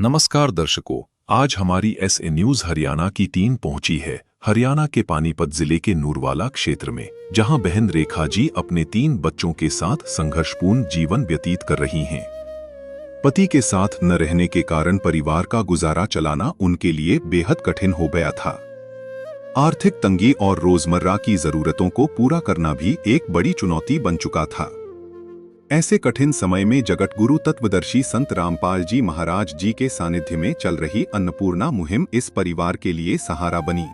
नमस्कार दर्शकों, आज हमारी एसए न्यूज हरियाणा की टीम पहुंची है हरियाणा के पानीपत जिले के नूरवाला क्षेत्र में, जहां बहन रेखा जी अपने 3 बच्चों के साथ संघर्षपूर्ण जीवन व्यतीत कर रही हैं। पति के साथ न रहने के कारण परिवार का गुजारा चलाना उनके लिए बेहद कठिन हो गया था। आर्थिक तंगी और रोजमर्रा की जरूरतों को पूरा करना भी एक बड़ी चुनौती बन चुका था। ऐसे कठिन समय में जगत गुरु तत्वदर्शी संत रामपाल जी महाराज जी के सानिध्य में चल रही अन्नपूर्णा मुहिम इस परिवार के लिए सहारा बनी।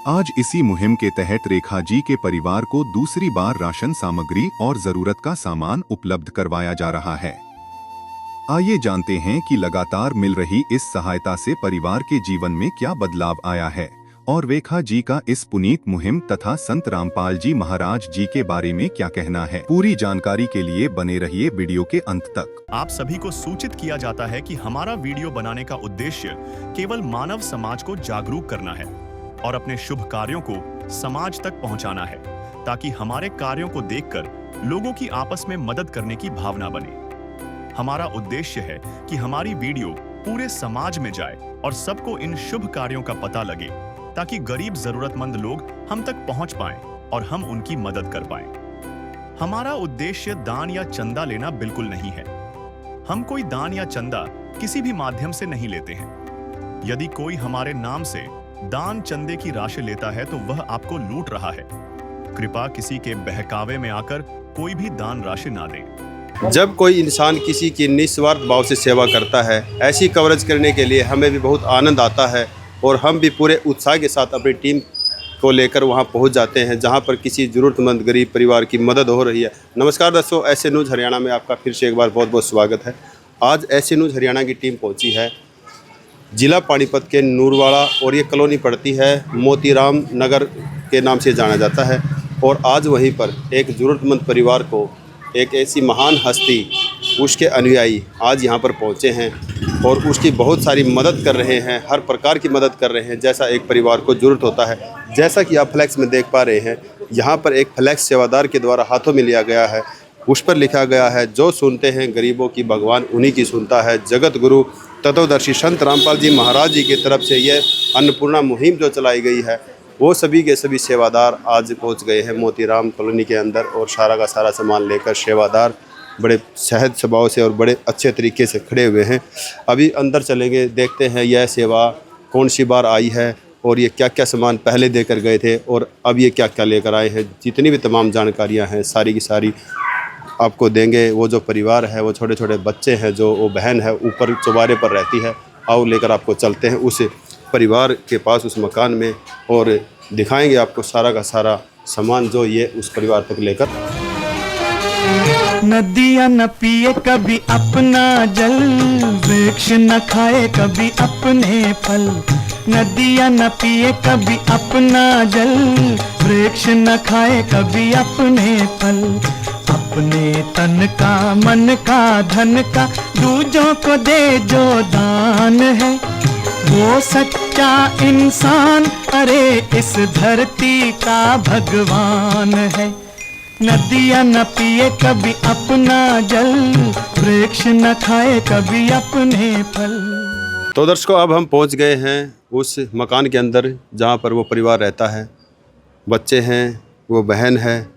आज इसी मुहिम के तहत रेखा जी के परिवार को दूसरी बार राशन सामग्री और जरूरत का सामान उपलब्ध करवाया जा रहा है। आइए जानते हैं कि लगातार मिल रही इस सहायता से परिवार के जीवन में क्या बदलाव आया है और रेखा जी का इस पुनीत मुहिम तथा संत रामपाल जी महाराज जी के बारे में क्या कहना है। पूरी जानकारी के लिए बने रहिए वीडियो के अंत तक। आप सभी को सूचित किया जाता है कि हमारा वीडियो बनाने का उद्देश्य केवल मानव समाज को जागरूक करना है और अपने शुभ कार्यों को समाज तक पहुंचाना है, ताकि हमारे कार्यों को देखकर लोगों की आपस में मदद करने की भावना बने। हमारा उद्देश्य है कि हमारी वीडियो पूरे समाज में जाए और सबको इन शुभ कार्यों का पता लगे, ताकि गरीब जरूरतमंद लोग हम तक पहुंच पाएं और हम उनकी मदद कर पाएं। हमारा उद्देश्य दान या चंदा लेना बिल्कुल नहीं है। हम कोई दान या चंदा किसी भी माध्यम से नहीं लेते हैं। यदि कोई हमारे नाम से दान चंदे की राशि लेता है तो वह आपको लूट रहा है। कृपया किसी के बहकावे में आकर कोई भी दान राशि ना दें। जब कोई इंसान किसी की निस्वार्थ भाव से सेवा करता है, ऐसी कवरेज करने के लिए हमें भी बहुत आनंद आता है और हम भी पूरे उत्साह के साथ अपनी टीम को लेकर वहां पहुंच जाते हैं, जहां पर किसी ज़रूरतमंद गरीब परिवार की मदद हो रही है। नमस्कार दोस्तों, एसए न्यूज़ हरियाणा में आपका फिर से एक बार बहुत बहुत स्वागत है। आज एसए न्यूज़ हरियाणा की टीम पहुंची है जिला पानीपत के नूरवाला, और ये कॉलोनी पड़ती है मोतीराम नगर के नाम से जाना जाता है। और आज वहीं पर एक ज़रूरतमंद परिवार को एक ऐसी महान हस्ती, उसके अनुयायी आज यहाँ पर पहुँचे हैं और उसकी बहुत सारी मदद कर रहे हैं, हर प्रकार की मदद कर रहे हैं जैसा एक परिवार को ज़रूरत होता है। जैसा कि आप फ्लैक्स में देख पा रहे हैं, यहाँ पर एक फ्लैक्स सेवादार के द्वारा हाथों में लिया गया है। उस पर लिखा गया है, जो सुनते हैं गरीबों की भगवान उन्हीं की सुनता है। जगत गुरु तत्वदर्शी संत रामपाल जी महाराज जी की तरफ से यह अन्नपूर्णा मुहिम जो चलाई गई है, वो सभी के सभी सेवादार आज पहुँच गए हैं मोतीराम कॉलोनी के अंदर, और सारा का सारा सामान लेकर सेवादार बड़े सहज स्वभाव से और बड़े अच्छे तरीके से खड़े हुए हैं। अभी अंदर चलेंगे, देखते हैं यह सेवा कौन सी बार आई है और ये क्या क्या सामान पहले देकर गए थे और अब ये क्या क्या लेकर आए हैं। जितनी भी तमाम जानकारियां हैं सारी की सारी आपको देंगे। वो जो परिवार है, वो छोटे छोटे बच्चे हैं, जो वो बहन है ऊपर चौबारे पर रहती है। आओ लेकर आपको चलते हैं उस परिवार के पास, उस मकान में, और दिखाएँगे आपको सारा का सारा सामान जो ये उस परिवार तक लेकर। नदियाँ न पिए कभी अपना जल, वृक्ष न खाए कभी अपने फल। नदियाँ न पिए कभी अपना जल, वृक्ष न खाए कभी अपने फल। अपने तन का, मन का, धन का दूजों को दे जो दान है, वो सच्चा इंसान, अरे इस धरती का भगवान है। नदियाँ न पिए कभी अपना जल, वृक्ष न खाए कभी अपने फल। तो दर्शकों, अब हम पहुंच गए हैं उस मकान के अंदर जहां पर वो परिवार रहता है। बच्चे हैं, वो बहन है,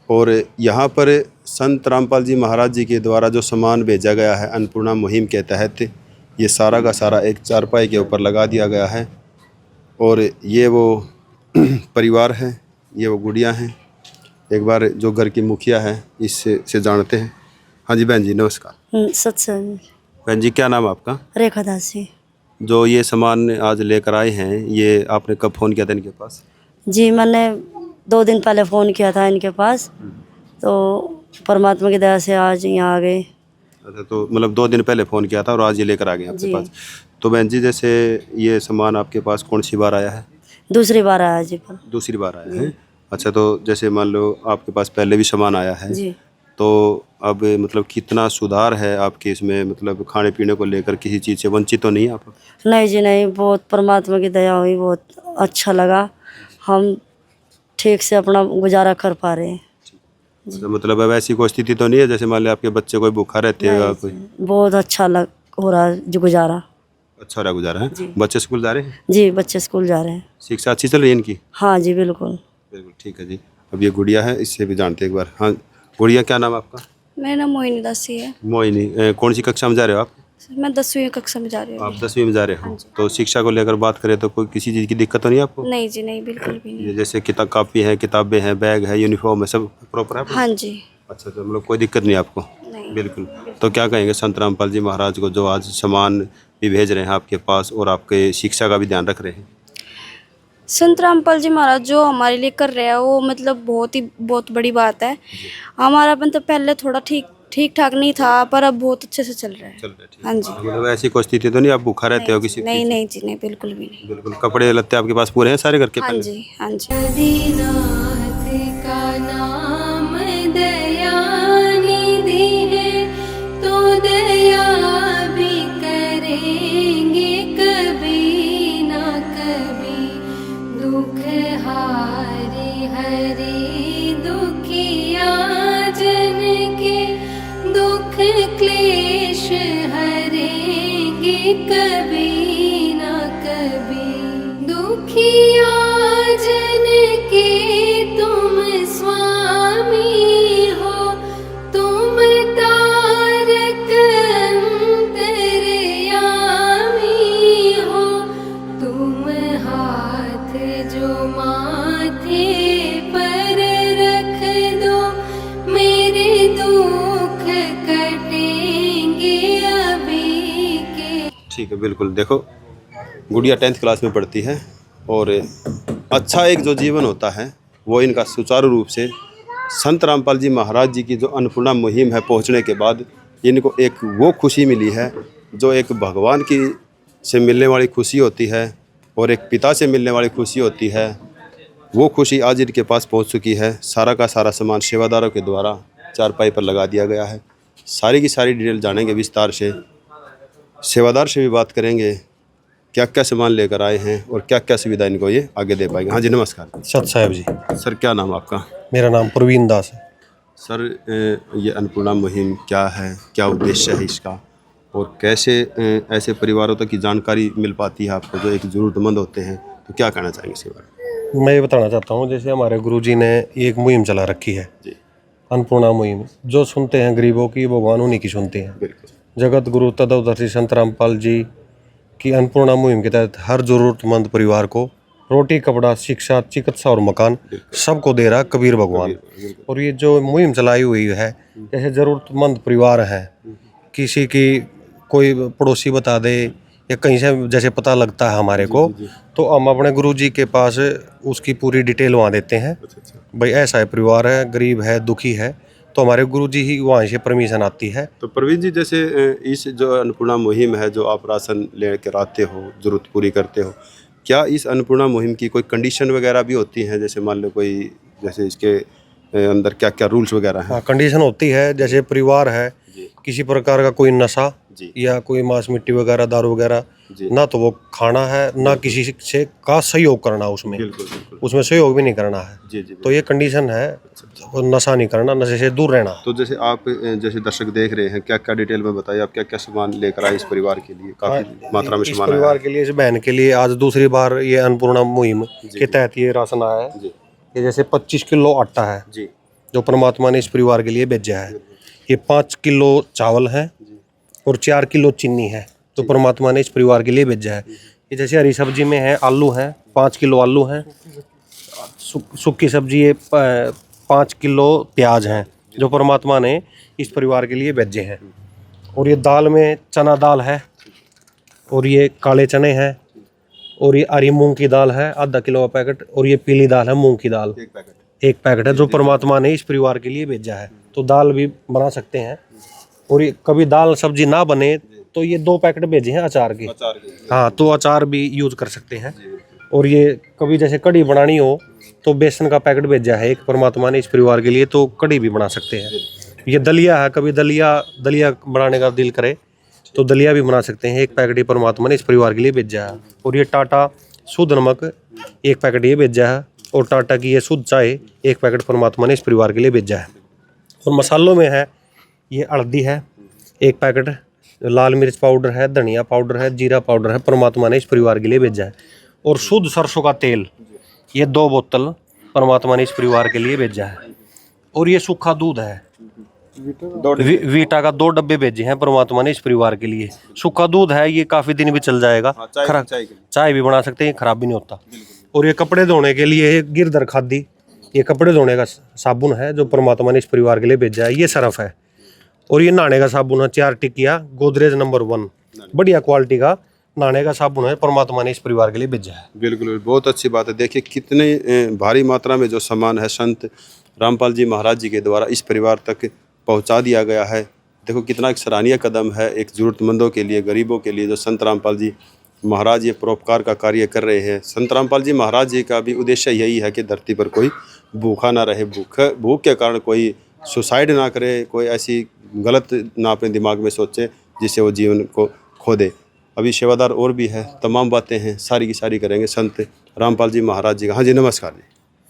और यहाँ पर संत रामपाल जी महाराज जी के द्वारा जो सामान भेजा गया है अन्नपूर्णा मुहिम के तहत, ये सारा का सारा एक चारपाई के ऊपर लगा दिया गया है। और ये वो परिवार है, ये वो गुड़िया हैं। एक बार जो घर की मुखिया है इससे से जानते हैं। हाँ जी बहन जी, नमस्कार। सत्संग। बहन जी, क्या नाम है आपका? रेखा दासी। जो ये सामान आज लेकर आए हैं, ये आपने कब फ़ोन किया था इनके पास? जी, मैंने 2 दिन पहले फ़ोन किया था इनके पास, तो परमात्मा की दया से आज यहाँ आ गए। अच्छा, तो मतलब 2 दिन पहले फ़ोन किया था और आज ये लेकर आ गए आपके पास। तो बहन जी, जैसे ये सामान आपके पास कौन सी बार आया है? दूसरी बार आया जी। दूसरी बार आया है। अच्छा, तो जैसे मान लो आपके पास पहले भी सामान आया है जी, तो अब मतलब कितना सुधार है आपके इसमें, मतलब खाने पीने को लेकर किसी चीज़ से वंचित तो नहीं आप? नहीं जी नहीं, बहुत परमात्मा की दया हुई, बहुत अच्छा लगा। हम ठीक से अपना गुजारा कर पा रहे हैं। मतलब अब ऐसी कोई स्थिति तो नहीं है जैसे मान लो आपके बच्चे कोई भूखा रहते हैं? कोई बहुत अच्छा हो रहा है जो गुजारा। अच्छा रहा गुजारा है। जी। बच्चे स्कूल जा रहे हैं? जी, बच्चे स्कूल जा रहे हैं। शिक्षा अच्छी चल रही है इनकी? हाँ जी, बिल्कुल। बिल्कुल ठीक है जी। अब ये गुड़िया है, इससे भी जानते हैं एक बार। हाँ गुड़िया, क्या नाम है आपका? मेरा नाम मोहिनी दासी है। मोहिनी, कौन सी कक्षा में जा रहे हो आप? मैं 10वीं कक्षा में जा रही हूँ। आप 10वीं में जा रहे हो। तो शिक्षा को लेकर बात करें तो कोई किसी चीज़ की दिक्कत तो नहीं है आपको? नहीं जी, नहीं, बिल्कुल भी नहीं। ये जैसे किताब कापी है, किताबें हैं, बैग है, यूनिफॉर्म है, सब प्रॉपर है आपको? हाँ जी। अच्छा, तो मतलब कोई दिक्कत नहीं आपको? नहीं। बिल्कुल। तो क्या कहेंगे संत रामपाल जी महाराज को, जो आज सामान भी भेज रहे हैं आपके पास और आपके शिक्षा का भी ध्यान रख रहे हैं? संत रामपाल जी महाराज जो हमारे लिए कर रहे हैं वो मतलब बहुत बड़ी बात है। हमारा मतलब पहले थोड़ा ठीक ठाक नहीं था, पर अब बहुत अच्छे से चल रहा है। चल रहा है, ठीक। हाँ जी। मतलब ऐसी कोई स्थिति तो नहीं आप भूखा रहते हो किसी? नहीं नहीं जी, नहीं, बिल्कुल भी नहीं। बिल्कुल। कपड़े लत्ते आपके पास पूरे हैं सारे घर के? हाँ पहले जी, हाँ जी। आदिनाथ का नाम दयानिधि है, तो दया भी करेंगे कभी ना कभी। दुख हारे हरे दुखिया जन के, दुख क्लेश हरेंगे कभी ना कभी। दुखिया जन के तुम स्वामी हो, तुम तारक अंतर्यामी हो। तुम हाथ जो माथे पर रख दो, मेरे दुख कटेंगे अभी के। ठीक है, बिल्कुल। देखो गुड़िया 10th क्लास में पढ़ती है और अच्छा एक जो जीवन होता है वो इनका सुचारू रूप से संत रामपाल जी महाराज जी की जो अन्नपूर्णा मुहिम है पहुंचने के बाद इनको एक वो खुशी मिली है जो एक भगवान की से मिलने वाली खुशी होती है और एक पिता से मिलने वाली खुशी होती है। वो खुशी आज इनके पास पहुंच चुकी है। सारा का सारा सामान सेवादारों के द्वारा चारपाई पर लगा दिया गया है। सारी की सारी डिटेल जानेंगे विस्तार से, सेवादार से भी बात करेंगे क्या क्या सामान लेकर आए हैं और क्या क्या सुविधा इनको ये आगे दे पाएंगे। हाँ जी, नमस्कार। सत साहब जी। सर क्या नाम आपका? मेरा नाम प्रवीण दास है। सर ये अन्नपूर्णा मुहिम क्या है, क्या उद्देश्य है इसका और कैसे ऐसे परिवारों तक की जानकारी मिल पाती है आपको जो एक ज़रूरतमंद होते हैं, तो क्या कहना चाहेंगे इसके बारे में? मैं ये बताना चाहता हूँ, जैसे हमारे गुरुजी ने एक मुहिम चला रखी है जी। अन्नपूर्णा मुहिम। जो सुनते हैं गरीबों की, भगवान उन्हीं की सुनते हैं। बिल्कुल। जगत गुरु तदवदर्शी संत रामपाल जी की अन्नपूर्णा मुहिम के तहत हर जरूरतमंद परिवार को रोटी, कपड़ा, शिक्षा, चिकित्सा और मकान सबको दे रहा कबीर भगवान। और ये जो मुहिम चलाई हुई है, जैसे ज़रूरतमंद परिवार हैं, किसी की कोई पड़ोसी बता दे या कहीं से जैसे पता लगता है हमारे को, तो हम अपने गुरुजी के पास उसकी पूरी डिटेल वहाँ देते हैं। भाई ऐसा है परिवार है, गरीब है, दुखी है, तो हमारे गुरुजी ही वहाँ से परमिशन आती है। तो प्रवीण जी, जैसे इस जो अन्नपूर्णा मुहिम है जो आप राशन लेकर आते हो, ज़रूरत पूरी करते हो, क्या इस अन्नपूर्णा मुहिम की कोई कंडीशन वगैरह भी होती है? जैसे मान लो कोई, जैसे इसके अंदर क्या क्या रूल्स वगैरह हैं? हाँ, कंडीशन होती है। जैसे परिवार है, किसी प्रकार का कोई नशा जी। या कोई मांस मिट्टी वगैरह, दारू वगैरह, ना तो वो खाना है, ना किसी से का सहयोग करना उसमें। बिल्कुल बिल्कुल। उसमें सहयोग भी नहीं करना है। जी जी। तो ये कंडीशन है। और नशा नहीं करना, नशे से दूर रहना। तो जैसे आप जैसे दर्शक देख रहे हैं, क्या क्या डिटेल में बताइए, आप क्या क्या सामान लेकर आए इस परिवार के लिए? काफ़ी मात्रा में इस सामान परिवार के लिए, इस बहन के लिए आज दूसरी बार ये अन्नपूर्णा मुहिम के तहत ये राशन आया है। जी ये जैसे 25 किलो आटा है जी जो परमात्मा ने इस परिवार के लिए भेजा है। ये 5 किलो चावल है और 4 किलो चीनी है जो परमात्मा ने इस परिवार के लिए भेजा है। ये जैसे हरी सब्जी में है, आलू है, 5 किलो आलू हैं। सूखी सब्जी ये 5 किलो प्याज हैं जो परमात्मा ने इस परिवार के लिए भेजे हैं। और ये दाल में चना दाल है और ये काले चने हैं और ये हरी मूंग की दाल है आधा किलो का पैकेट, और ये पीली दाल है मूंग की दाल एक पैकेट है जो परमात्मा ने इस परिवार के लिए भेजा है। तो दाल भी बना सकते हैं। और ये कभी दाल सब्जी ना बने तो ये 2 पैकेट भेजे हैं अचार के। हाँ, तो अचार भी यूज कर सकते हैं। और ये कभी जैसे कढ़ी बनानी हो तो बेसन का पैकेट भेजा है एक परमात्मा ने इस परिवार के लिए, तो कढ़ी भी बना सकते हैं। ये दलिया है, कभी दलिया बनाने का दिल करे तो दलिया भी बना सकते हैं। एक पैकेट ये परमात्मा ने इस परिवार के लिए भेजा है। और ये टाटा शुद्ध नमक 1 पैकेट ये भेजा है। और टाटा की ये शुद्ध चाय 1 पैकेट परमात्मा ने इस परिवार के लिए भेजा है। और मसालों में है ये हल्दी है 1 पैकेट, लाल मिर्च पाउडर है, धनिया पाउडर है, जीरा पाउडर है, परमात्मा ने इस परिवार के लिए भेजा है। और शुद्ध सरसों का तेल, ये 2 बोतल परमात्मा ने इस परिवार के लिए भेजा है। और ये सूखा दूध है, वीटा का 2 डब्बे भेजे हैं परमात्मा ने इस परिवार के लिए। सूखा दूध है, ये काफी दिन भी चल जाएगा, चाय भी बना सकते हैं, खराब भी नहीं होता। और ये कपड़े धोने के लिए गिरधर खादी, ये कपड़े धोने का साबुन है जो परमात्मा ने इस परिवार के लिए भेजा है। ये सरफ है। और ये नहाने का साबुन है, 4 टिकिया, गोदरेज नंबर 1, बढ़िया क्वालिटी का नहाने का साबुन है, परमात्मा ने इस परिवार के लिए भेजा है। बिल्कुल, बहुत अच्छी बात है। देखिए कितने भारी मात्रा में जो सामान है संत रामपाल जी महाराज जी के द्वारा इस परिवार तक पहुंचा दिया गया है। देखो कितना एक सराहनीय कदम है एक ज़रूरतमंदों के लिए, गरीबों के लिए, जो संत रामपाल जी महाराज ये परोपकार का कार्य कर रहे हैं। संत रामपाल जी महाराज जी का भी उद्देश्य यही है कि धरती पर कोई भूखा ना रहे, भूख के कारण कोई सुसाइड ना करे, कोई ऐसी गलत ना अपने दिमाग में सोचे जिससे वो जीवन को खो दे। अभी सेवादार और भी है, तमाम बातें हैं सारी की सारी करेंगे संत रामपाल जी महाराज जी का। हाँ जी, नमस्कार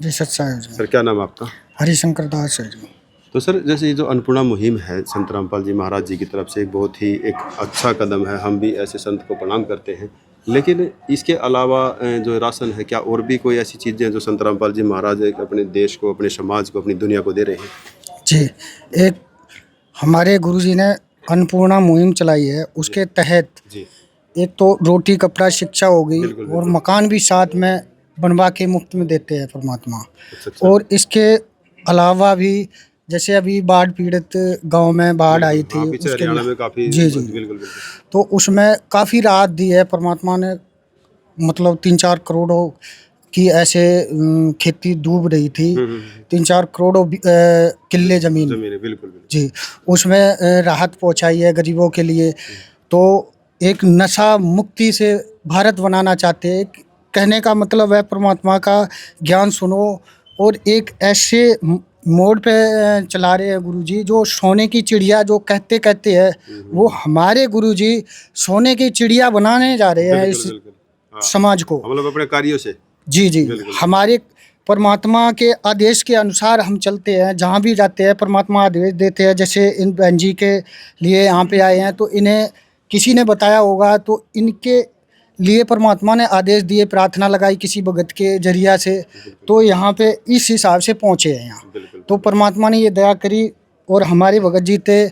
जी। सत्साई जी। सर क्या नाम है आपका? हरिशंकर दास है जी। तो सर जैसे ये जो अन्नपूर्णा मुहिम है संत रामपाल जी महाराज जी की तरफ से एक बहुत ही एक अच्छा कदम है, हम भी ऐसे संत को प्रणाम करते हैं। लेकिन इसके अलावा जो राशन है, क्या और भी कोई ऐसी चीज़ें जो संत रामपाल जी महाराज अपने देश को, अपने समाज को, अपनी दुनिया को दे रहे हैं? जी, एक हमारे गुरुजी ने अन्नपूर्णा मुहिम चलाई है, उसके तहत जी एक तो रोटी कपड़ा शिक्षा हो गई और मकान भी साथ में बनवा के मुफ्त में देते हैं परमात्मा। अच्छा। और इसके अलावा भी जैसे अभी बाढ़ पीड़ित गांव में बाढ़ आई थी, उसके हरियाणा में काफ़ी जी जी बिल्कुल तो उसमें काफ़ी राहत दी है परमात्मा ने। मतलब 3-4 करोड़ों की ऐसे खेती डूब रही थी, 3-4 करोड़ों किल्ले ज़मीन बिल्कुल जी, उसमें राहत पहुंचाई है गरीबों के लिए। तो एक नशा मुक्ति से भारत बनाना चाहते हैं। कहने का मतलब है परमात्मा का ज्ञान सुनो और एक ऐसे मोड़ पे चला रहे हैं गुरुजी, जो सोने की चिड़िया जो कहते कहते हैं वो हमारे गुरुजी सोने की चिड़िया बनाने जा रहे हैं इस समाज को, मतलब अपने कार्यों से। जी जी, हमारे परमात्मा के आदेश के अनुसार हम चलते हैं, जहाँ भी जाते हैं परमात्मा आदेश देते हैं। जैसे इन बहन जी के लिए यहाँ पे आए हैं तो इन्हें किसी ने बताया होगा, तो इनके लिए परमात्मा ने आदेश दिए, प्रार्थना लगाई किसी भगत के जरिया से, तो यहाँ पे इस हिसाब से पहुँचे हैं यहाँ। तो परमात्मा ने ये दया करी और हमारे भगत जी से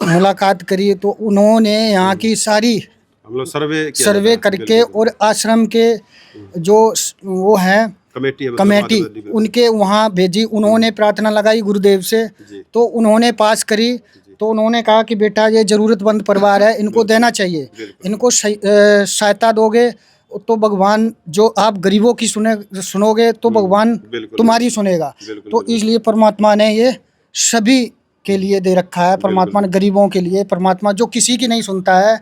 मुलाकात करी, तो उन्होंने यहाँ की सारी सर्वे करके और आश्रम के जो वो हैं कमेटी उनके वहाँ भेजी। उन्होंने प्रार्थना लगाई गुरुदेव से, तो उन्होंने पास करी। तो उन्होंने कहा कि बेटा ये ज़रूरतमंद परिवार है, इनको देना चाहिए, इनको सहायता दोगे तो भगवान, जो आप गरीबों की सुनोगे तो भगवान तुम्हारी सुनेगा। तो इसलिए परमात्मा ने ये सभी के लिए दे रखा है। परमात्मा ने गरीबों के लिए, परमात्मा जो किसी की नहीं सुनता है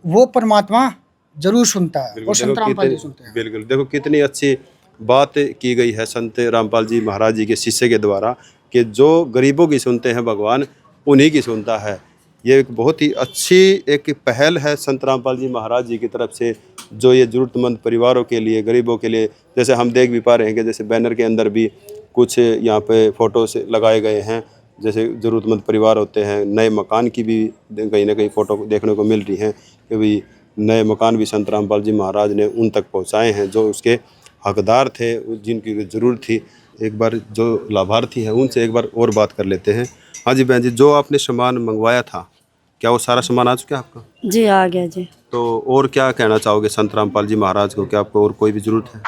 वो परमात्मा जरूर सुनता है और संत रामपाल जी सुनते हैं। बिल्कुल, देखो कितनी अच्छी बात की गई है संत रामपाल जी महाराज जी के शिष्य के द्वारा कि जो गरीबों की सुनते हैं भगवान उन्हीं की सुनता है। ये एक बहुत ही अच्छी एक पहल है संत रामपाल जी महाराज जी की तरफ से, जो ये ज़रूरतमंद परिवारों के लिए, गरीबों के लिए, जैसे हम देख भी पा रहे हैं कि जैसे बैनर के अंदर भी कुछ यहाँ पे फ़ोटो से लगाए गए हैं। जैसे ज़रूरतमंद परिवार होते हैं, नए मकान की भी कहीं ना कहीं फ़ोटो देखने को मिल रही हैं कि भाई नए मकान भी संत रामपाल जी महाराज ने उन तक पहुँचाए हैं जो उसके हकदार थे, जिनकी ज़रूरत थी। एक बार जो लाभार्थी हैं उनसे एक बार और बात कर लेते हैं। हाँ जी बहन जी, जो आपने सामान मंगवाया था क्या वो सारा सामान आ चुका है आपका? जी आ गया जी। तो और क्या कहना चाहोगे संत रामपाल जी महाराज को, क्या आपको और कोई भी ज़रूरत है?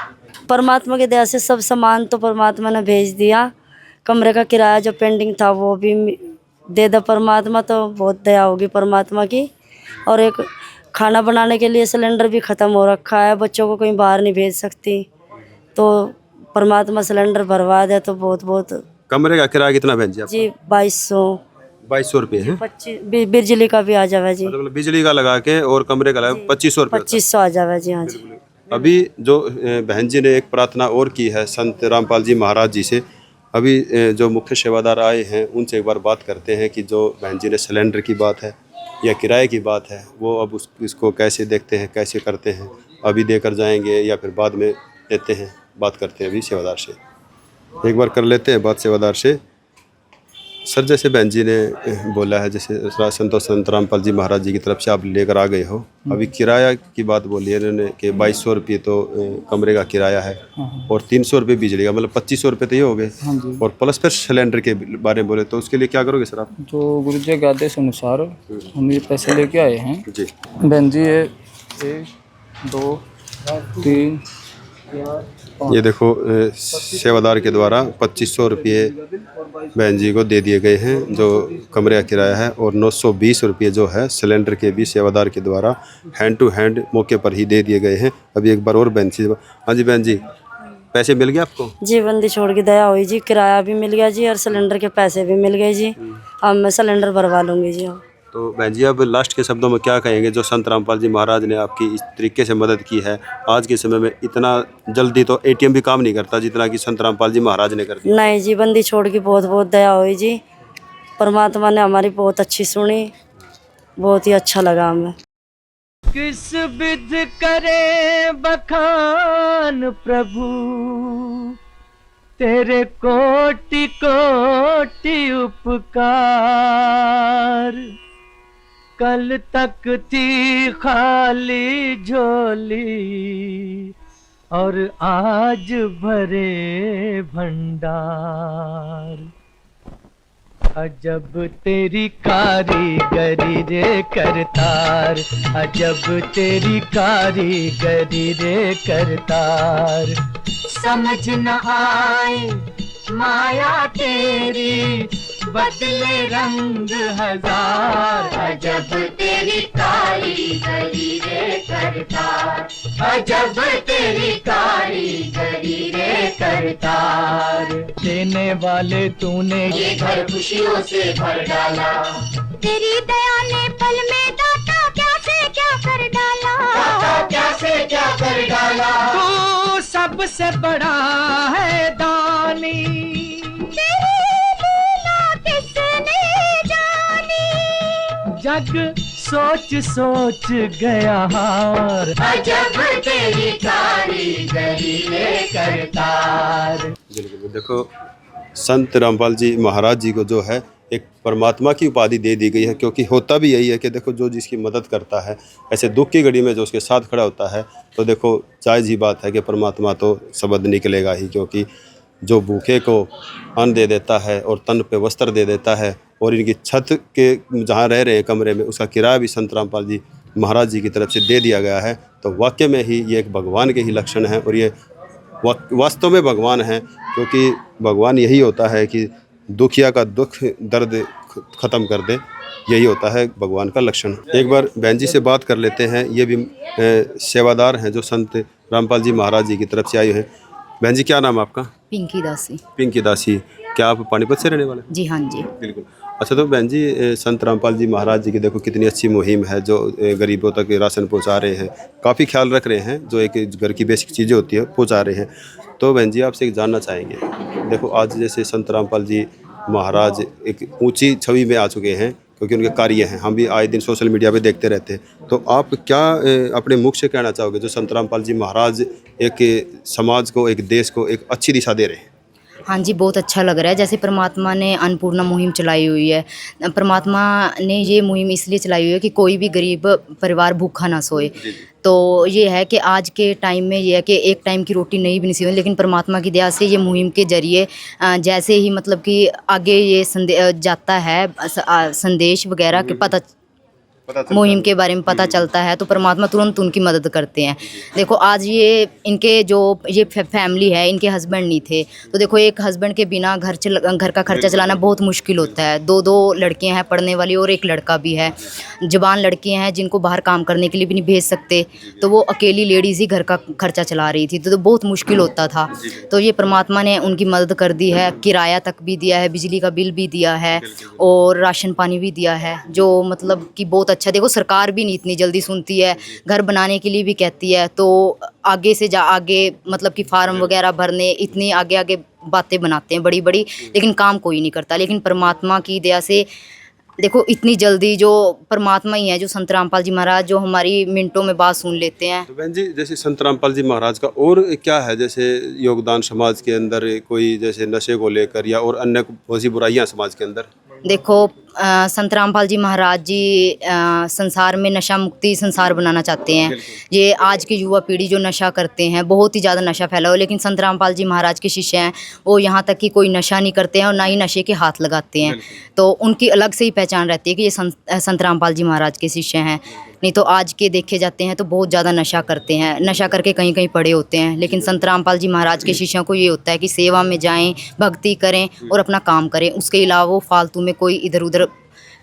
परमात्मा की दया से सब सामान तो परमात्मा ने भेज दिया। कमरे का किराया जो पेंडिंग था वो भी दे दे परमात्मा, तो बहुत दया होगी परमात्मा की। और एक खाना बनाने के लिए सिलेंडर भी ख़त्म हो रखा है, बच्चों को कहीं बाहर नहीं भेज सकती, तो परमात्मा सिलेंडर भरवा दे तो बहुत बहुत। कमरे का किराया कितना बहन जी? 2200 रुपये है। 25 बिजली का भी आ जावे जी, मतलब बिजली का लगा के और कमरे का लगा 2500 रुपये। 2500 आ जावे जी। हाँ जी। अभी जो बहन जी ने एक प्रार्थना और की है संत रामपाल जी महाराज जी से, अभी जो मुख्य सेवादार आए हैं उनसे एक बार बात करते हैं कि जो बहन जी ने सिलेंडर की बात है या किराए की बात है वो अब इसको कैसे देखते हैं, कैसे करते हैं, अभी देकर जाएंगे या फिर बाद में देते हैं। बात करते हैं अभी सेवादार से, एक बार कर लेते हैं बात सेवादार से सर जैसे बहन जी ने बोला है, जैसे संतोष संत रामपाल जी महाराज जी की तरफ से आप लेकर आ गए हो, अभी किराया की बात बोली है इन्होंने कि 2200 रुपये तो कमरे का किराया है और 300 रुपये बिजली का, मतलब 2500 रुपये तो ये हो गए, और प्लस फिर सिलेंडर के बारे में बोले तो उसके लिए क्या करोगे सर आप? तो गुरु जी के आदेश अनुसार हम ये पैसे लेके आए हैं जी बहन जी। ये 1 2 3 ये देखो सेवादार के द्वारा 2500 रुपये बहन जी को दे दिए गए हैं जो कमरे का किराया है, और 920 रुपये जो है सिलेंडर के भी सेवादार के द्वारा हैंड टू हैंड मौके पर ही दे दिए गए हैं। अभी एक बार और बहन जी, हाँ जी बहन जी, पैसे मिल गए आपको? जी बंदी छोड़ के दया हुई जी, किराया भी मिल गया जी और सिलेंडर के पैसे भी मिल गए जी। अब मैं सिलेंडर भरवा लूँगी जी। तो बहन जी अब लास्ट के शब्दों में क्या कहेंगे, जो संत रामपाल जी महाराज ने आपकी इस तरीके से मदद की है, आज के समय में इतना जल्दी तो एटीएम भी काम नहीं करता जितना कि संत रामपाल जी महाराज ने कर दिया। नहीं जी, बंदी छोड़ की बहुत बहुत दया हुई जी, परमात्मा ने हमारी बहुत अच्छी सुनी, बहुत ही अच्छा लगा हमें। किस विध करे बखान प्रभु, तेरे कोटि कोटि उपकार। कल तक थी खाली झोली और आज भरे भंडार। अजब तेरी कारीगरी रे करतार, अजब तेरी कारीगरी रे करतार। समझ न आए माया तेरी, बदले रंग हजार। अजब तेरी कारीगरी रे करतार, अजब तेरी कारीगरी रे करतार। देने वाले तूने ये घर खुशियों से भर डाला, तेरी दया ने पल में दाता क्या से क्या कर डाला, दाता क्या से क्या कर डाला। तू सबसे बड़ा है दानी, जग सोच सोच गया हार। अजब तेरी कारीगरी रे करतार। बिल्कुल, देखो संत रामपाल जी महाराज जी को जो है एक परमात्मा की उपाधि दे दी गई है, क्योंकि होता भी यही है कि देखो जो जिसकी मदद करता है, ऐसे दुख की घड़ी में जो उसके साथ खड़ा होता है, तो देखो जायज़ ही बात है कि परमात्मा तो शब्द निकलेगा ही, क्योंकि जो भूखे को अन्न दे देता है और तन पे वस्त्र दे देता है, और इनकी छत के जहाँ रह रहे हैं कमरे में, उसका किराया भी संत रामपाल जी महाराज जी की तरफ से दे दिया गया है। तो वाकई में ही ये एक भगवान के ही लक्षण हैं, और ये वास्तव में भगवान हैं, क्योंकि भगवान यही होता है कि दुखिया का दुख दर्द ख़त्म कर दे, यही होता है भगवान का लक्षण। एक बार बहन जी से बात कर लेते हैं, ये भी सेवादार हैं जो संत रामपाल जी महाराज जी की तरफ से आए हैं। बहन जी क्या नाम है आपका? पिंकी दासी। पिंकी दासी, क्या आप पानीपत से रहने वाले? जी हाँ जी बिल्कुल। अच्छा, तो बहन जी संत रामपाल जी महाराज जी की देखो कितनी अच्छी मुहिम है, जो गरीबों तक राशन पहुंचा रहे हैं, काफ़ी ख्याल रख रहे हैं, जो एक घर की बेसिक चीज़ें होती है पहुंचा रहे हैं। तो बहन जी आपसे एक जानना चाहेंगे, देखो आज जैसे संत रामपाल जी महाराज एक ऊंची छवि में आ चुके हैं, क्योंकि उनके कार्य हैं, हम भी आए दिन सोशल मीडिया पे देखते रहते हैं। तो आप क्या अपने मुख से कहना चाहोगे, जो संत रामपाल जी महाराज एक समाज को, एक देश को एक अच्छी दिशा दे रहे हैं? हाँ जी, बहुत अच्छा लग रहा है। जैसे परमात्मा ने अन्नपूर्णा मुहिम चलाई हुई है, परमात्मा ने ये मुहिम इसलिए चलाई हुई है कि कोई भी गरीब परिवार भूखा ना सोए। तो ये है कि आज के टाइम में ये है कि एक टाइम की रोटी नहीं भी नसीब है, लेकिन परमात्मा की दया से ये मुहिम के जरिए जैसे ही मतलब कि आगे ये जाता है संदेश वगैरह के पता मुहिम के बारे में पता चलता है, तो परमात्मा तुरंत उनकी मदद करते हैं। देखो आज ये इनके जो ये फैमिली है, इनके हस्बैंड नहीं थे, तो देखो एक हस्बैंड के बिना घर का खर्चा चलाना बहुत मुश्किल होता है। दो लड़कियां हैं पढ़ने वाली और एक लड़का भी है, जवान लड़कियां हैं जिनको बाहर काम करने के लिए भी नहीं भेज सकते, तो वो अकेली लेडीज़ ही घर का खर्चा चला रही थी, तो बहुत मुश्किल होता था। तो ये परमात्मा ने उनकी मदद कर दी है, किराया तक भी दिया है, बिजली का बिल भी दिया है और राशन पानी भी दिया है, जो मतलब कि बहुत अच्छा। देखो सरकार भी नहीं इतनी जल्दी सुनती है, घर बनाने के लिए भी कहती है, तो आगे से आगे मतलब कि फार्म वगैरह भरने इतनी आगे बातें बनाते हैं बड़ी बड़ी, लेकिन काम कोई नहीं करता। लेकिन परमात्मा की दया से देखो इतनी जल्दी जो परमात्मा ही है, जो संत रामपाल जी महाराज, जो हमारी मिनटों में बात सुन लेते हैं। तो बहन जी, जैसे संत रामपाल जी महाराज का और क्या है जैसे योगदान समाज के अंदर, कोई जैसे नशे को लेकर या और अन्य बहुत सी बुराइयां समाज के अंदर? देखो संत रामपाल जी महाराज जी संसार में नशा मुक्ति संसार बनाना चाहते हैं। ये आज की युवा पीढ़ी जो नशा करते हैं, बहुत ही ज़्यादा नशा फैला हो, लेकिन संत रामपाल जी महाराज के शिष्य हैं, वो यहाँ तक कि कोई नशा नहीं करते हैं और ना ही नशे के हाथ लगाते हैं। तो उनकी अलग से ही पहचान रहती है कि ये संत रामपाल जी महाराज के शिष्य हैं। नहीं तो आज के देखे जाते हैं तो बहुत ज़्यादा नशा करते हैं, नशा करके कहीं कहीं पड़े होते हैं। लेकिन संत रामपाल जी महाराज के शिष्यों को ये होता है कि सेवा में जाएं, भक्ति करें और अपना काम करें, उसके अलावा वो फालतू में कोई इधर उधर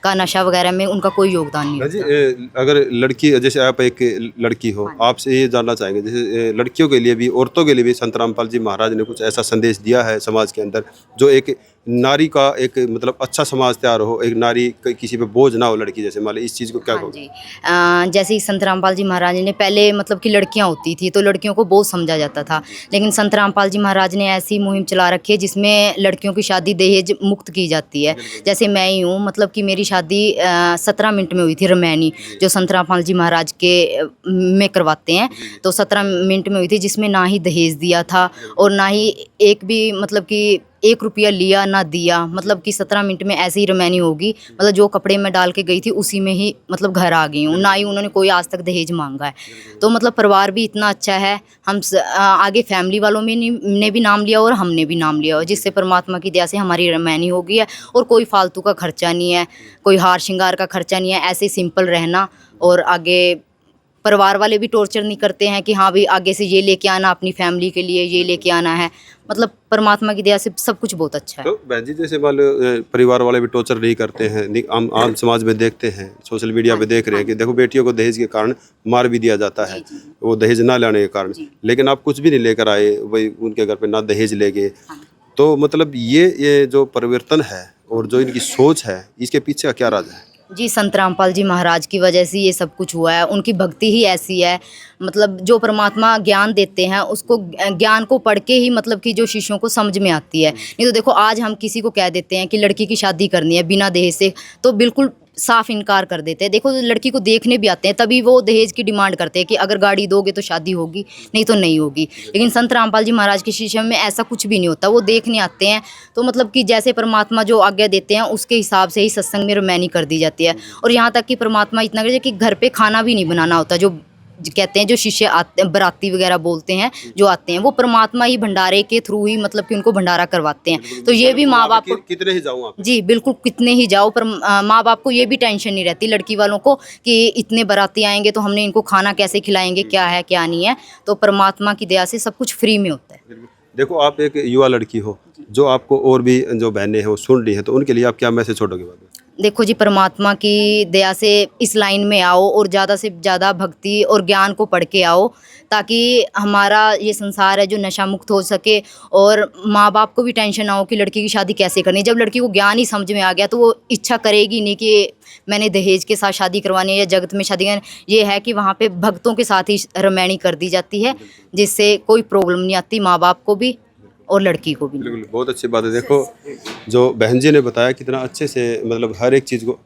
का नशा वगैरह में उनका कोई योगदान नहीं जी। होता। अगर लड़की, जैसे आप एक लड़की हो, आपसे ये जानना चाहेंगे जैसे लड़कियों के लिए भी, औरतों के लिए भी संत रामपाल जी महाराज ने कुछ ऐसा संदेश दिया है समाज के अंदर जो एक नारी का एक मतलब अच्छा समाज तैयार हो, एक नारी किसी पे बोझ ना हो लड़की, जैसे मान लो इस चीज़ को क्या कहोगे? जैसे ही संत रामपाल जी महाराज ने पहले मतलब कि लड़कियां होती थी तो लड़कियों को बहुत समझा जाता था, लेकिन संत रामपाल जी महाराज ने ऐसी मुहिम चला रखी है जिसमें लड़कियों की शादी दहेज मुक्त की जाती है। जैसे मैं ही हूँ, मतलब कि मेरी शादी 17 मिनट में हुई थी, रमैनी जो संत रामपाल जी महाराज के में करवाते हैं, तो 17 मिनट में हुई थी, जिसमें ना ही दहेज दिया था और ना ही एक भी मतलब कि 1 रुपया लिया ना दिया। मतलब कि 17 मिनट में ऐसी ही रमैनी होगी, मतलब जो कपड़े में डाल के गई थी उसी में ही मतलब घर आ गई हूँ, ना ही उन्होंने कोई आज तक दहेज मांगा है। तो मतलब परिवार भी इतना अच्छा है, हम आगे फैमिली वालों में ने भी नाम लिया और हमने भी नाम लिया, जिससे परमात्मा की दया से हमारी रमैनी हो गई है और कोई फालतू का खर्चा नहीं है, कोई हार श्रृंगार का खर्चा नहीं है। ऐसे सिंपल रहना, और आगे परिवार वाले भी टॉर्चर नहीं करते हैं कि हाँ भाई आगे से ये लेके आना, अपनी फैमिली के लिए ये लेके आना है। मतलब परमात्मा की दया से सब कुछ बहुत अच्छा है। तो बहन जी, जैसे मान लो परिवार वाले भी टॉर्चर नहीं करते हैं, आम समाज में देखते हैं, सोशल मीडिया पे देख रहे हैं कि देखो बेटियों को दहेज के कारण मार भी दिया जाता है, वो दहेज ना लाने के कारण, लेकिन आप कुछ भी नहीं लेकर आए, वही उनके घर पे ना दहेज ले गए। तो मतलब ये जो परिवर्तन है और जो इनकी सोच है, इसके पीछे का क्या राज है? जी, संत रामपाल जी महाराज की वजह से ये सब कुछ हुआ है, उनकी भक्ति ही ऐसी है। मतलब जो परमात्मा ज्ञान देते हैं उसको, ज्ञान को पढ़ के ही मतलब कि जो शिष्यों को समझ में आती है। नहीं तो देखो आज हम किसी को कह देते हैं कि लड़की की शादी करनी है बिना दहेज से, तो बिल्कुल साफ इनकार कर देते हैं। देखो लड़की को देखने भी आते हैं, तभी वो दहेज की डिमांड करते हैं कि अगर गाड़ी दोगे तो शादी होगी, नहीं तो नहीं होगी। लेकिन संत रामपाल जी महाराज के शिष्य में ऐसा कुछ भी नहीं होता, वो देखने आते हैं। तो मतलब कि जैसे परमात्मा जो आज्ञा देते हैं उसके हिसाब से ही सत्संग में रमैनी कर दी जाती है। और यहाँ तक कि परमात्मा इतना करे कि घर पे खाना भी नहीं बनाना होता। जो कहते हैं जो शिष्य आते हैं, बराती वगैरह बोलते हैं, जो आते हैं वो परमात्मा ही भंडारे के थ्रू ही मतलब कि उनको भंडारा करवाते हैं। तो ये भी माँ बाप को कितने ही जाऊँ आप? जी बिल्कुल, कितने ही जाओ, पर माँ बाप को ये भी टेंशन नहीं रहती लड़की वालों को कि इतने बाराती आएंगे तो हमने इनको खाना कैसे खिलाएंगे, क्या है क्या नहीं है। तो परमात्मा की दया से सब कुछ फ्री में होता है। देखो आप एक युवा लड़की हो, जो आपको और भी जो बहनें हैं वो सुन रही हैं, तो उनके लिए आप क्या मैसेज छोड़ोगे बाद में? देखो जी, परमात्मा की दया से इस लाइन में आओ और ज़्यादा से ज़्यादा भक्ति और ज्ञान को पढ़ के आओ, ताकि हमारा ये संसार है जो नशा मुक्त हो सके। और माँ बाप को भी टेंशन ना हो कि लड़की की शादी कैसे करनी। जब लड़की को ज्ञान ही समझ में आ गया तो वो इच्छा करेगी नहीं कि मैंने दहेज के साथ शादी करवानी है या जगत में शादी करनी। ये है कि वहाँ पे भक्तों के साथ ही रमैनी कर दी जाती है, जिससे कोई प्रॉब्लम नहीं आती माँ बाप को भी और लड़की को भी। बिल्कुल, बहुत अच्छी बात है। देखो जो बहन जी ने बताया कितना अच्छे से मतलब हर एक चीज़ को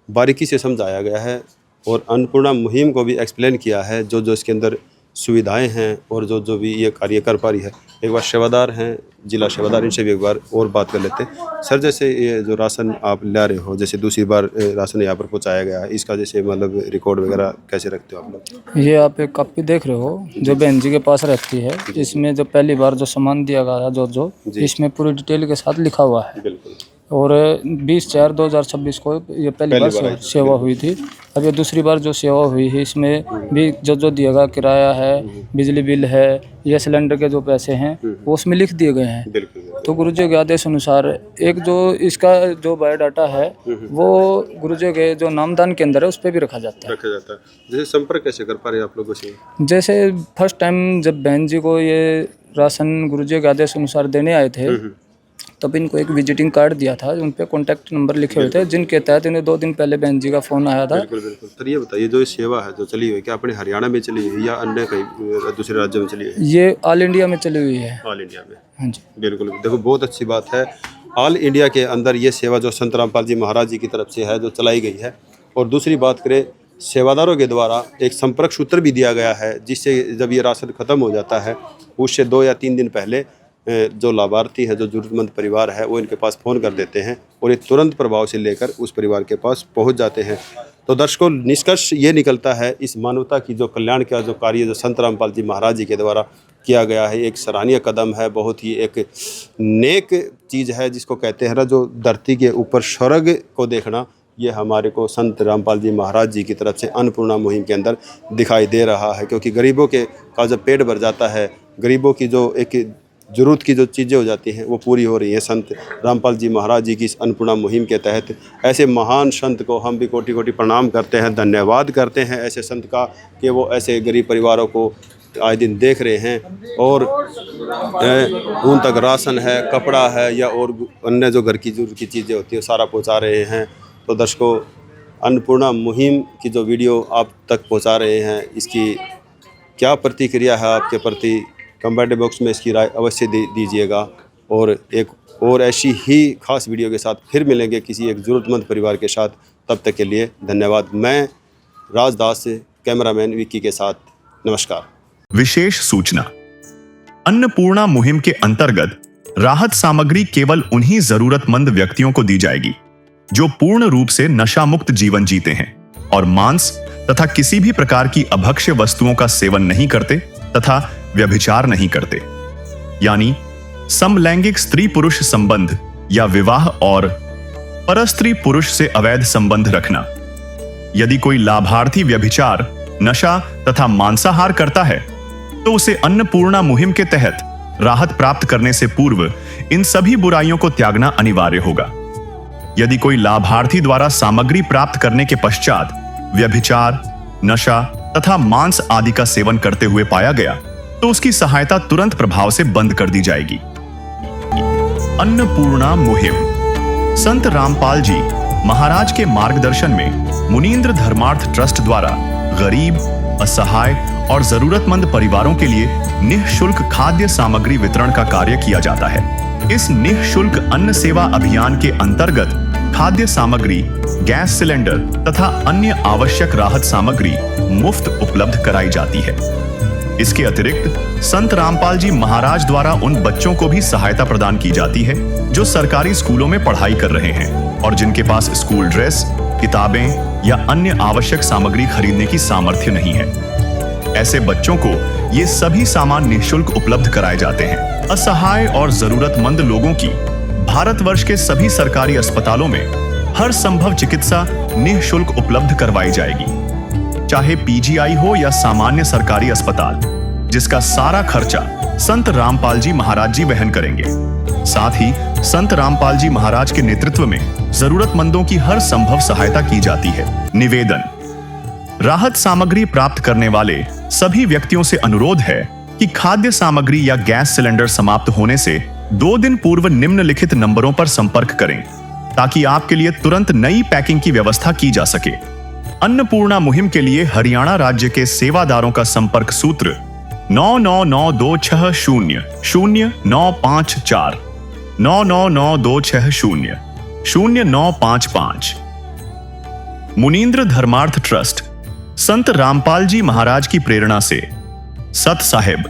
बारीकी से समझाया गया है, और अन्नपूर्णा मुहिम को भी एक्सप्लेन किया है, जो जो इसके अंदर सुविधाएं हैं और जो जो भी ये कार्य कर पा रही है। एक बार सेवादार हैं, जिला सेवादार, इनसे भी एक बार और बात कर लेते हैं। सर, जैसे ये जो राशन आप ला रहे हो, जैसे दूसरी बार राशन यहाँ पर पहुँचाया गया है, इसका जैसे मतलब रिकॉर्ड वगैरह कैसे रखते हो आप लोग? ये आप एक कॉपी देख रहे हो जो बहन जी के पास रहती है, इसमें जो पहली बार जो सामान दिया गया है जो इसमें पूरी डिटेल के साथ लिखा हुआ है। बिल्कुल। और 20/4/2026 को ये पहली बार सेवा हुई थी। अब ये दूसरी बार जो सेवा हुई है इसमें भी जो दिया गया किराया है, बिजली बिल है, ये सिलेंडर के जो पैसे हैं वो उसमें लिख दिए गए हैं। बिल्कुल। तो गुरुजी के आदेश अनुसार एक जो इसका जो बायोडाटा है वो गुरुजी के जो नामदान के अंदर है उस पर भी रखा जाता है। जैसे संपर्क कैसे कर पा रहे हैं आप लोगों से? जैसे फर्स्ट टाइम जब बहन जी को ये राशन गुरुजी के आदेश अनुसार देने आए थे, तब इनको एक विजिटिंग कार्ड दिया था, उन पे कॉन्टैक्ट नंबर लिखे हुए थे, जिनके तहत इन्हें 2 दिन पहले बहन जी का फ़ोन आया था। बिल्कुल बिल्कुल। सर ये बताइए, जो सेवा है जो चली हुई है, क्या अपने हरियाणा में चली हुई है या अन्य कहीं दूसरे राज्यों में चली हुई है? ये ऑल इंडिया में चली हुई है। ऑल इंडिया में। हाँ जी बिल्कुल। देखो बहुत अच्छी बात है, ऑल इंडिया के अंदर ये सेवा जो संत रामपाल जी महाराज जी की तरफ से है जो चलाई गई है। और दूसरी बात करें, सेवादारों के द्वारा एक संपर्क सूत्र भी दिया गया है, जिससे जब ये राशन ख़त्म हो जाता है उससे 2 या 3 दिन पहले जो लाभार्थी है, जो ज़रूरतमंद परिवार है, वो इनके पास फ़ोन कर देते हैं और ये तुरंत प्रभाव से लेकर उस परिवार के पास पहुंच जाते हैं। तो दर्शकों, निष्कर्ष ये निकलता है इस मानवता की जो कल्याण का जो कार्य जो संत रामपाल जी महाराज जी के द्वारा किया गया है, एक सराहनीय कदम है, बहुत ही एक नेक चीज़ है, जिसको कहते हैं ना जो धरती के ऊपर स्वर्ग को देखना, ये हमारे को संत रामपाल जी महाराज जी की तरफ से अन्नपूर्णा मुहिम के अंदर दिखाई दे रहा है। क्योंकि गरीबों का जब पेट भर जाता है, गरीबों की जो एक ज़रूरत की जो चीज़ें हो जाती हैं वो पूरी हो रही हैं संत रामपाल जी महाराज जी की इस अन्नपूर्णा मुहिम के तहत। ऐसे महान संत को हम भी कोटि कोटि प्रणाम करते हैं, धन्यवाद करते हैं ऐसे संत का कि वो ऐसे गरीब परिवारों को आए दिन देख रहे हैं और उन तक राशन है, कपड़ा है या और अन्य जो घर की जरूरत की चीज़ें होती है सारा पहुंचा रहे हैं। तो दर्शकों, अन्नपूर्णा मुहिम की जो वीडियो आप तक पहुंचा रहे हैं, इसकी क्या प्रतिक्रिया है आपके प्रति, कमेंट बॉक्स में इसकी राय अवश्य दीजिएगा। और एक और ऐसी ही खास वीडियो के साथ फिर मिलेंगे किसी एक ज़रूरतमंद परिवार के साथ। तब तक के लिए धन्यवाद। मैं राजदास कैमरामैन विक्की के साथ, नमस्कार। विशेष सूचना, अन्नपूर्णा मुहिम के अंतर्गत राहत सामग्री केवल उन्हीं जरूरतमंद व्यक्तियों को दी जाएगी जो पूर्ण रूप से नशा मुक्त जीवन जीते हैं और मांस तथा किसी भी प्रकार की अभक्ष्य वस्तुओं का सेवन नहीं करते तथा व्यभिचार नहीं करते, यानी समलैंगिक स्त्री पुरुष संबंध या विवाह और परस्त्री पुरुष से अवैध संबंध रखना। यदि कोई लाभार्थी व्यभिचार, नशा तथा मांसाहार करता है तो उसे अन्नपूर्णा मुहिम के तहत राहत प्राप्त करने से पूर्व इन सभी बुराइयों को त्यागना अनिवार्य होगा। यदि कोई लाभार्थी द्वारा सामग्री प्राप्त करने के पश्चात व्यभिचार, नशा तथा मांस आदि का सेवन करते हुए पाया गया तो उसकी सहायता तुरंत प्रभाव से बंद कर दी जाएगी। अन्नपूर्णा मुहिम संत रामपाल जी महाराज के मार्गदर्शन में मुनींद्र धर्मार्थ ट्रस्ट द्वारा गरीब, असहाय और जरूरतमंद परिवारों के लिए निःशुल्क खाद्य सामग्री वितरण का कार्य किया जाता है। इस निःशुल्क अन्न सेवा अभियान के अंतर्गत खाद्य सामग्री, गैस सिलेंडर तथा अन्य आवश्यक राहत सामग्री मुफ्त उपलब्ध कराई जाती है। इसके अतिरिक्त संत रामपाल जी महाराज द्वारा उन बच्चों को भी सहायता प्रदान की जाती है जो सरकारी स्कूलों में पढ़ाई कर रहे हैं और जिनके पास स्कूल ड्रेस, किताबें या अन्य आवश्यक सामग्री खरीदने की सामर्थ्य नहीं है। ऐसे बच्चों को ये सभी सामान निःशुल्क उपलब्ध कराए जाते हैं। असहाय और जरूरतमंद लोगों की भारतवर्ष के सभी सरकारी अस्पतालों में हर संभव चिकित्सा निःशुल्क उपलब्ध करवाई जाएगी, चाहे पीजीआई हो या सामान्य सरकारी अस्पताल, जिसका सारा खर्चा संत रामपाल जी महाराज जी वहन करेंगे। साथ ही संत रामपाल जी महाराज के नेतृत्व में जरूरतमंदों की हर संभव सहायता की जाती है। निवेदन, राहत सामग्री प्राप्त करने वाले सभी व्यक्तियों से अनुरोध है कि खाद्य सामग्री या गैस सिलेंडर समाप्त होने से 2 दिन पूर्व निम्नलिखित नंबरों पर संपर्क करें ताकि आपके लिए तुरंत नई पैकिंग की व्यवस्था की जा सके। अन्नपूर्णा मुहिम के लिए हरियाणा राज्य के सेवादारों का संपर्क सूत्र 9992600954 9992600955। मुनींद्र धर्मार्थ ट्रस्ट संत रामपाल जी महाराज की प्रेरणा से सत साहिब